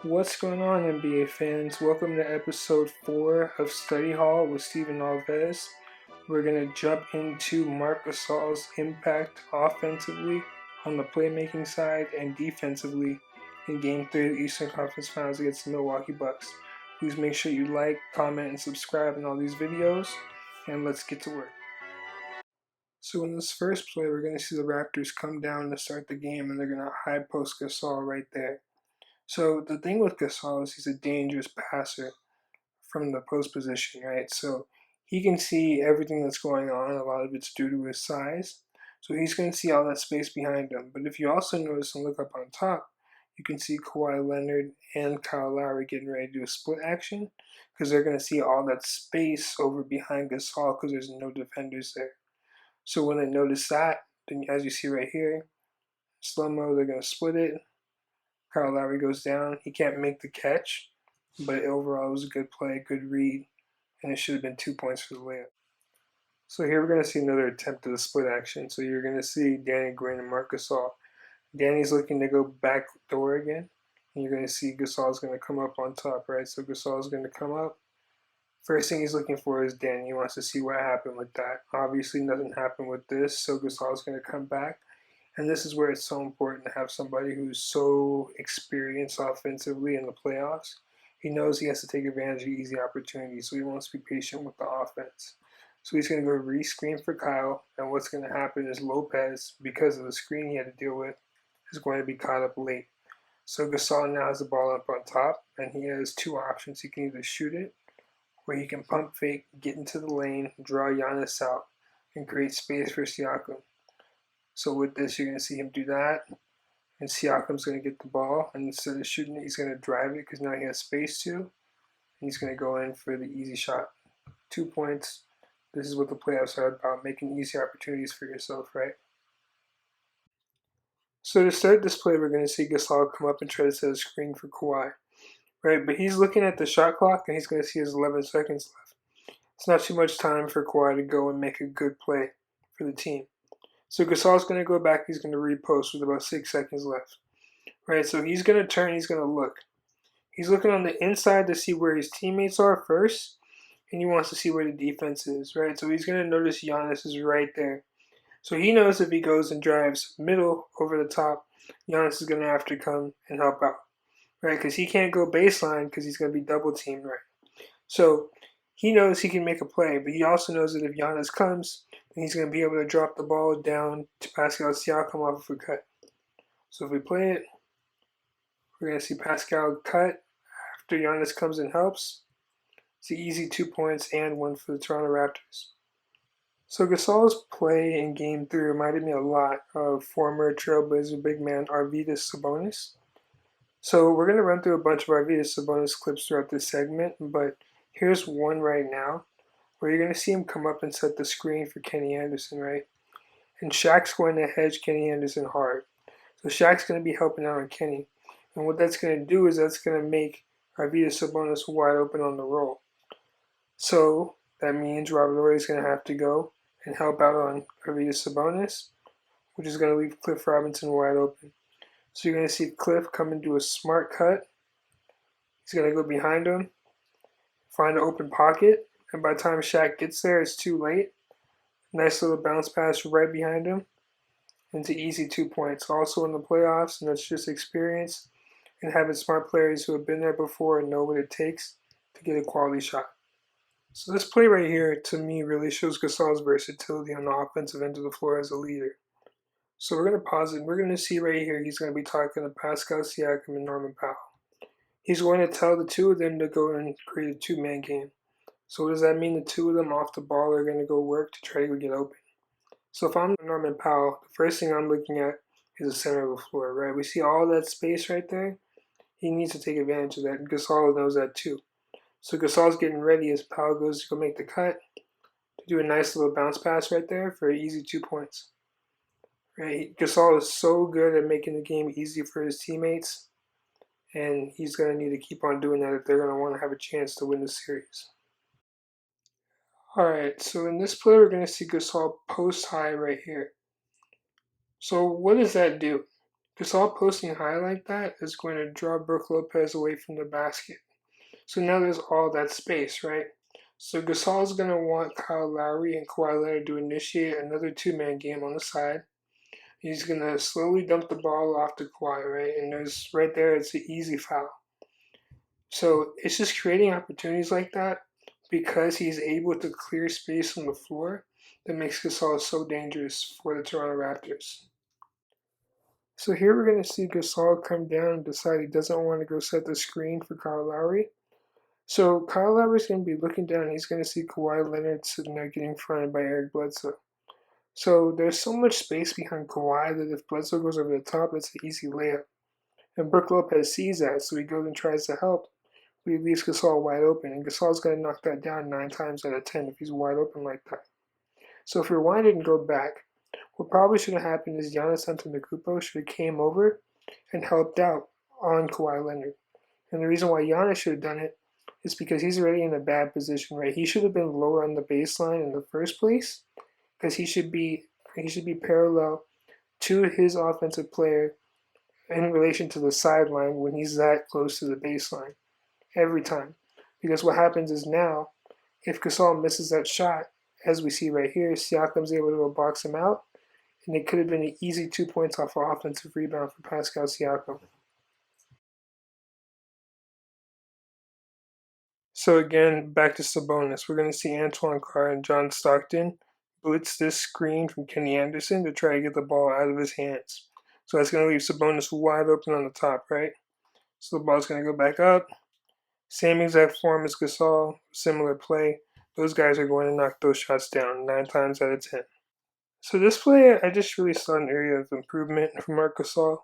What's going on, NBA fans? Welcome to episode 4 of Study Hall with Steven Alves. We're going to jump into Marc Gasol's impact offensively on the playmaking side and defensively in Game 3 of the Eastern Conference Finals against the Milwaukee Bucks. Please make sure you like, comment, and subscribe in all these videos, and let's get to work. So in this first play, we're going to see the Raptors come down to start the game, and they're going to high post Gasol right there. So the thing with Gasol is he's a dangerous passer from the post position, right? So he can see everything that's going on. A lot of it's due to his size. So he's going to see all that space behind him. But if you also notice and look up on top, you can see Kawhi Leonard and Kyle Lowry getting ready to do a split action because they're going to see all that space over behind Gasol because there's no defenders there. So when they notice that, then as you see right here, slow-mo, they're going to split it. Kyle Lowry goes down. He can't make the catch, but overall it was a good play, good read, and it should have been 2 points for the layup. So here we're going to see another attempt at a split action. So you're going to see Danny Green and Marc Gasol. Danny's looking to go back door again, and you're going to see Gasol's going to come up on top, right? So Gasol's going to come up. First thing he's looking for is Danny. He wants to see what happened with that. Obviously nothing happened with this, so Gasol's going to come back. And this is where it's so important to have somebody who's so experienced offensively in the playoffs. He knows he has to take advantage of easy opportunities, so he wants to be patient with the offense. So he's going to go re-screen for Kyle, and what's going to happen is Lopez, because of the screen he had to deal with, is going to be caught up late. So Gasol now has the ball up on top, and he has two options. He can either shoot it, or he can pump fake, get into the lane, draw Giannis out, and create space for Siakam. So with this, you're going to see him do that, and Siakam's going to get the ball, and instead of shooting it, he's going to drive it because now he has space to, and he's going to go in for the easy shot. 2 points. This is what the playoffs are about, making easy opportunities for yourself, right? So to start this play, we're going to see Gasol come up and try to set a screen for Kawhi, right? But he's looking at the shot clock, and he's going to see his 11 seconds left. It's not too much time for Kawhi to go and make a good play for the team. So Gasol's going to go back. He's going to repost with about 6 seconds left. Right, so he's going to turn. He's going to look. He's looking on the inside to see where his teammates are first, and he wants to see where the defense is. Right, so he's going to notice Giannis is right there. So he knows if he goes and drives middle over the top, Giannis is going to have to come and help out. Right, because he can't go baseline because he's going to be double teamed. Right, so he knows he can make a play, but he also knows that if Giannis comes, then he's going to be able to drop the ball down to Pascal Siakam off of a cut. So if we play it, we're going to see Pascal cut after Giannis comes and helps. It's an easy 2 points and one for the Toronto Raptors. So Gasol's play in Game 3 reminded me a lot of former Trailblazer big man Arvydas Sabonis. So we're going to run through a bunch of Arvydas Sabonis clips throughout this segment, but here's one right now where you're going to see him come up and set the screen for Kenny Anderson, right? And Shaq's going to hedge Kenny Anderson hard. So Shaq's going to be helping out on Kenny. And what that's going to do is that's going to make Arvydas Sabonis wide open on the roll. So that means Robert Horry is going to have to go and help out on Arvydas Sabonis, which is going to leave Cliff Robinson wide open. So you're going to see Cliff come and do a smart cut. He's going to go behind him, find an open pocket, and by the time Shaq gets there, it's too late. Nice little bounce pass right behind him. And it's an easy 2 points. Also in the playoffs, and that's just experience and having smart players who have been there before and know what it takes to get a quality shot. So this play right here, to me, really shows Gasol's versatility on the offensive end of the floor as a leader. So we're going to pause it, and we're going to see right here he's going to be talking to Pascal Siakam and Norman Powell. He's going to tell the two of them to go and create a two-man game. So what does that mean? The two of them off the ball are going to go work to try to get open. So if I'm Norman Powell, the first thing I'm looking at is the center of the floor, right? We see all that space right there. He needs to take advantage of that, and Gasol knows that too. So Gasol's getting ready as Powell goes to go make the cut to do a nice little bounce pass right there for an easy 2 points. Right? Gasol is so good at making the game easy for his teammates, and he's going to need to keep on doing that if they're going to want to have a chance to win the series. Alright, so in this play, we're going to see Gasol post high right here. So what does that do? Gasol posting high like that is going to draw Brook Lopez away from the basket. So now there's all that space, right? So Gasol's going to want Kyle Lowry and Kawhi Leonard to initiate another two-man game on the side. He's going to slowly dump the ball off to Kawhi, right? And there's right there, it's an easy foul. So it's just creating opportunities like that because he's able to clear space on the floor that makes Gasol so dangerous for the Toronto Raptors. So here we're going to see Gasol come down and decide he doesn't want to go set the screen for Kyle Lowry. So Kyle Lowry's going to be looking down and he's going to see Kawhi Leonard sitting there getting fronted by Eric Bledsoe. So there's so much space behind Kawhi that if Bledsoe goes over the top, it's an easy layup. And Brook Lopez sees that, so he goes and tries to help. But he leaves Gasol wide open, and Gasol's going to knock that down 9 times out of 10 if he's wide open like that. So if we rewind it and go back, what probably should have happened is Giannis Antetokounmpo should have came over and helped out on Kawhi Leonard. And the reason why Giannis should have done it is because he's already in a bad position, right? He should have been lower on the baseline in the first place because he should be parallel to his offensive player in relation to the sideline when he's that close to the baseline every time. Because what happens is now, if Gasol misses that shot, as we see right here, Siakam's able to go box him out, and it could have been an easy 2 points off an offensive rebound for Pascal Siakam. So again, back to Sabonis. We're going to see Antoine Carr and John Stockton blitz this screen from Kenny Anderson to try to get the ball out of his hands. So that's going to leave Sabonis wide open on the top, right? So the ball's going to go back up. Same exact form as Gasol, similar play. Those guys are going to knock those shots down 9 times out of 10. So this play, I just really saw an area of improvement from Marc Gasol,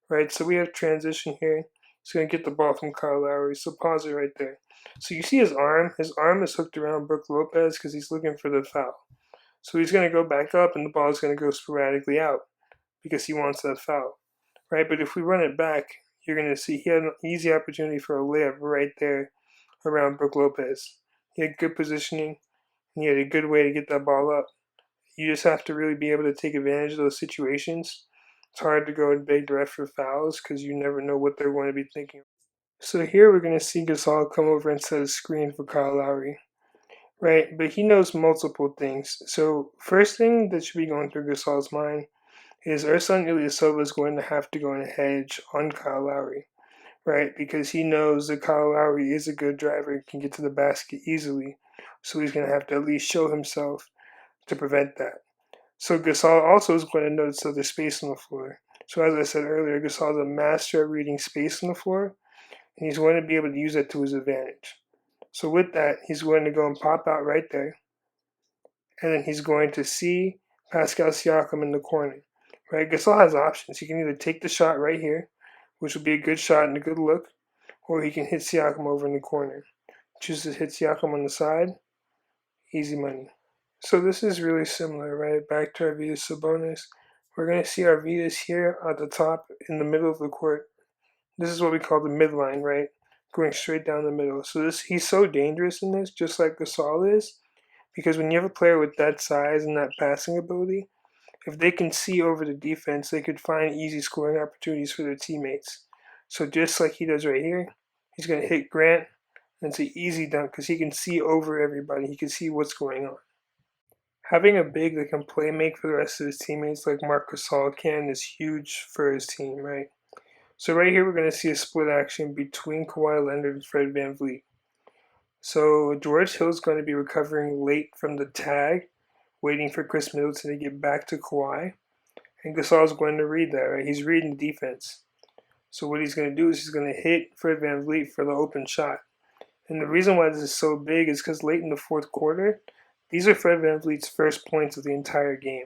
right? So we have transition here. He's going to get the ball from Kyle Lowry. So pause it right there. So you see his arm. His arm is hooked around Brook Lopez because he's looking for the foul. So he's going to go back up and the ball is going to go sporadically out because he wants that foul, right? But if we run it back, you're going to see he had an easy opportunity for a layup right there around Brook Lopez. He had good positioning and he had a good way to get that ball up. You just have to really be able to take advantage of those situations. It's hard to go and beg the ref for fouls because you never know what they're going to be thinking. So here we're going to see Gasol come over and set a screen for Kyle Lowry, right? But he knows multiple things. So first thing that should be going through Gasol's mind is Ersan Ilyasova is going to have to go and hedge on Kyle Lowry, right? Because he knows that Kyle Lowry is a good driver and can get to the basket easily. So he's going to have to at least show himself to prevent that. So Gasol also is going to notice that there's space on the floor. So as I said earlier, Gasol is a master at reading space on the floor, and he's going to be able to use that to his advantage. So with that, he's going to go and pop out right there, and then he's going to see Pascal Siakam in the corner. Right? Gasol has options. He can either take the shot right here, which would be a good shot and a good look, or he can hit Siakam over in the corner. Choose to hit Siakam on the side, easy money. So this is really similar, right? Back to Arvydas Sabonis. We're going to see Arvydas here at the top in the middle of the court. This is what we call the midline, right? Going straight down the middle. So he's so dangerous in this, just like Gasol is, because when you have a player with that size and that passing ability, if they can see over the defense, they could find easy scoring opportunities for their teammates. So just like he does right here, he's going to hit Grant, and it's an easy dunk because he can see over everybody. He can see what's going on. Having a big that can play make for the rest of his teammates like Marc Gasol can is huge for his team, right? So right here we're going to see a split action between Kawhi Leonard and Fred VanVleet. So George Hill's going to be recovering late from the tag, waiting for Chris Middleton to get back to Kawhi. And Gasol's going to read that, right? He's reading the defense. So what he's going to do is he's going to hit Fred VanVleet for the open shot. And the reason why this is so big is because late in the fourth quarter, these are Fred VanVleet's first points of the entire game.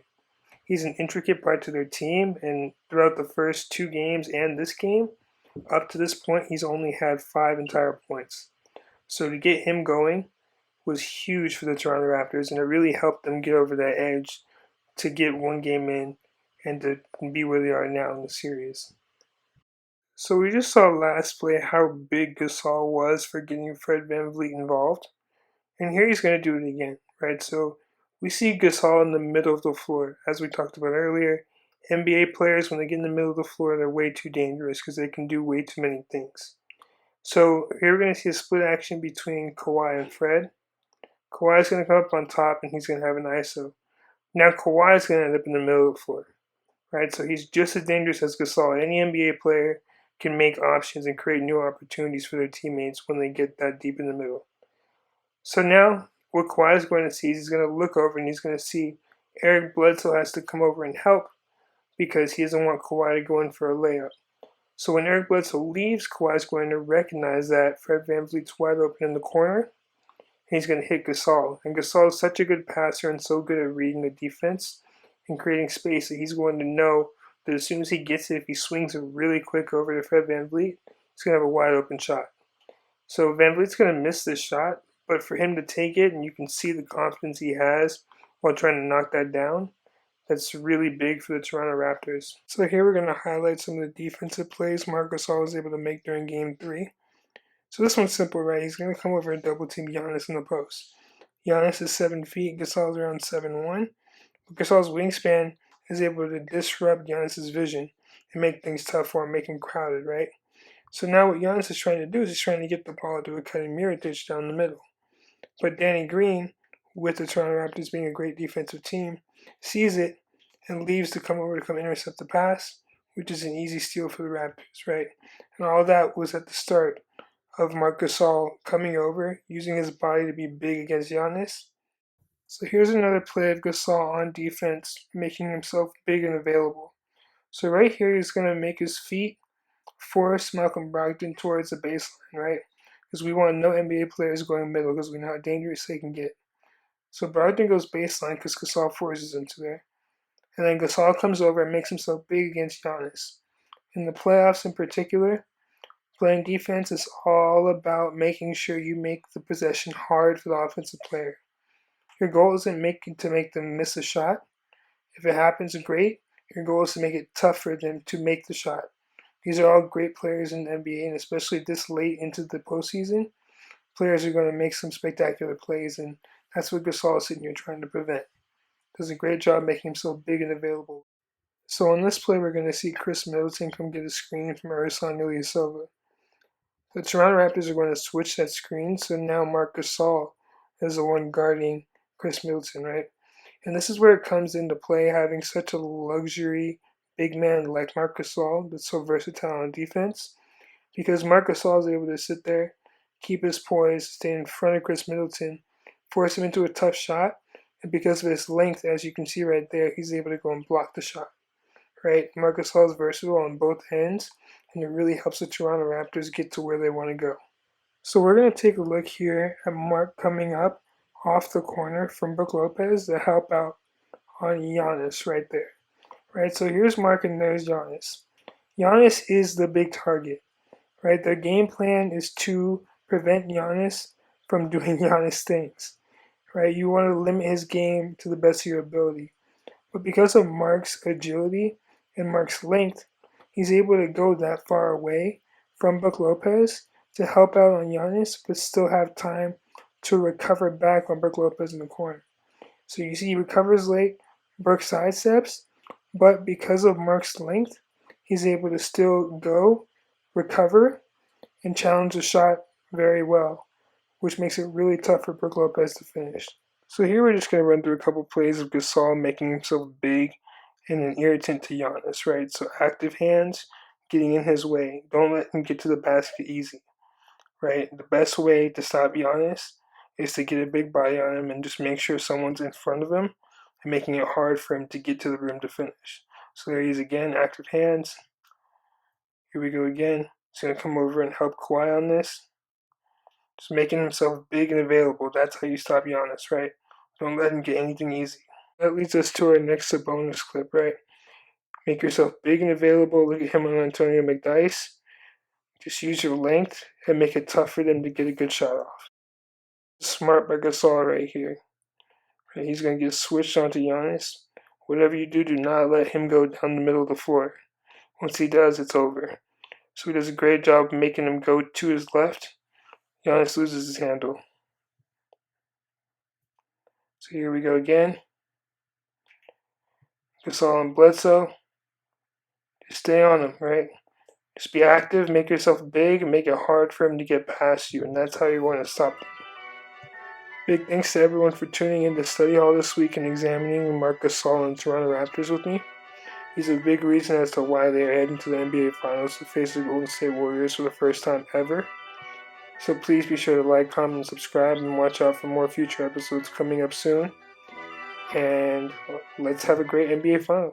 He's an intricate part to their team, and throughout the first 2 games and this game, up to this point, he's only had 5 entire points. So to get him going was huge for the Toronto Raptors, and it really helped them get over that edge to get 1 game in and to be where they are now in the series. So we just saw last play how big Gasol was for getting Fred VanVleet involved. And here he's going to do it again, right? So we see Gasol in the middle of the floor, as we talked about earlier, NBA players, when they get in the middle of the floor, they're way too dangerous because they can do way too many things. So here we're going to see a split action between Kawhi and Fred. Kawhi's going to come up on top and he's going to have an ISO. Now Kawhi's going to end up in the middle of the floor, right? So he's just as dangerous as Gasol. Any NBA player can make options and create new opportunities for their teammates when they get that deep in the middle. So now what Kawhi is going to see is he's going to look over and he's going to see Eric Bledsoe has to come over and help because he doesn't want Kawhi to go in for a layup. So when Eric Bledsoe leaves, Kawhi is going to recognize that Fred VanVleet's wide open in the corner. And he's going to hit Gasol. And Gasol is such a good passer and so good at reading the defense and creating space that he's going to know that as soon as he gets it, if he swings it really quick over to Fred VanVleet, he's going to have a wide open shot. So VanVleet's going to miss this shot, but for him to take it, and you can see the confidence he has while trying to knock that down, that's really big for the Toronto Raptors. So here we're going to highlight some of the defensive plays Marc Gasol was able to make during Game 3. So this one's simple, right? He's going to come over and double team Giannis in the post. Giannis is 7 feet, Gasol's around 7'1". But Gasol's wingspan is able to disrupt Giannis' vision and make things tough for him, make him crowded, right? So now what Giannis is trying to do is he's trying to get the ball to a cutting mirror dish down the middle. But Danny Green, with the Toronto Raptors being a great defensive team, sees it and leaves to come over to come intercept the pass, which is an easy steal for the Raptors, right? And all that was at the start of Marc Gasol coming over, using his body to be big against Giannis. So here's another play of Gasol on defense, making himself big and available. So right here, he's going to make his feet force Malcolm Brogdon towards the baseline, right? Because we want no NBA players going middle because we know how dangerous they can get. So Brogdon goes baseline because Gasol forces him to there. And then Gasol comes over and makes himself big against Giannis. In the playoffs in particular, playing defense is all about making sure you make the possession hard for the offensive player. Your goal isn't to make them miss a shot. If it happens, great. Your goal is to make it tough for them to make the shot. These are all great players in the NBA, and especially this late into the postseason, players are going to make some spectacular plays, and that's what Gasol is sitting here trying to prevent. Does a great job making himself big and available. So on this play, we're going to see Chris Middleton come get a screen from Ersan Ilyasova. The Toronto Raptors are going to switch that screen, so now Marc Gasol is the one guarding Chris Middleton, right? And this is where it comes into play, having such a luxury big man like Marc Gasol that's so versatile on defense, because Marc Gasol is able to sit there, keep his poise, stay in front of Chris Middleton, force him into a tough shot, and because of his length, as you can see right there, he's able to go and block the shot, right? Marc Gasol is versatile on both ends, and it really helps the Toronto Raptors get to where they want to go. So we're going to take a look here at Marc coming up off the corner from Brook Lopez to help out on Giannis right there. Right, so here's Marc and there's Giannis. Giannis is the big target, right? Their game plan is to prevent Giannis from doing Giannis things, right? You want to limit his game to the best of your ability. But because of Marc's agility and Marc's length, he's able to go that far away from Brook Lopez to help out on Giannis, but still have time to recover back on Brook Lopez in the corner. So you see he recovers late, Brook sidesteps, but because of Marc's length, he's able to still go, recover, and challenge the shot very well, which makes it really tough for Brook Lopez to finish. So here we're just going to run through a couple plays of Gasol making himself big and an irritant to Giannis, right? So active hands, getting in his way. Don't let him get to the basket easy, right? The best way to stop Giannis is to get a big body on him and just make sure someone's in front of him and making it hard for him to get to the rim to finish. So there he is again, active hands. Here we go again. He's going to come over and help Kawhi on this. Just making himself big and available. That's how you stop Giannis, right? Don't let him get anything easy. That leads us to our next bonus clip, right? Make yourself big and available. Look at him on Antonio McDyess. Just use your length and make it tough for them to get a good shot off. Smart by Gasol right here. Right, he's going to get switched onto Giannis. Whatever you do, do not let him go down the middle of the floor. Once he does, it's over. So he does a great job making him go to his left. Giannis loses his handle. So here we go again. Gasol and Bledsoe. Just stay on him, right? Just be active, make yourself big, and make it hard for him to get past you, and that's how you're going to stop him. Big thanks to everyone for tuning in to Study Hall this week and examining Marc Gasol and Toronto Raptors with me. He's a big reason as to why they are heading to the NBA Finals to face the Golden State Warriors for the first time ever. So please be sure to like, comment, and subscribe, and watch out for more future episodes coming up soon. And let's have a great NBA Finals.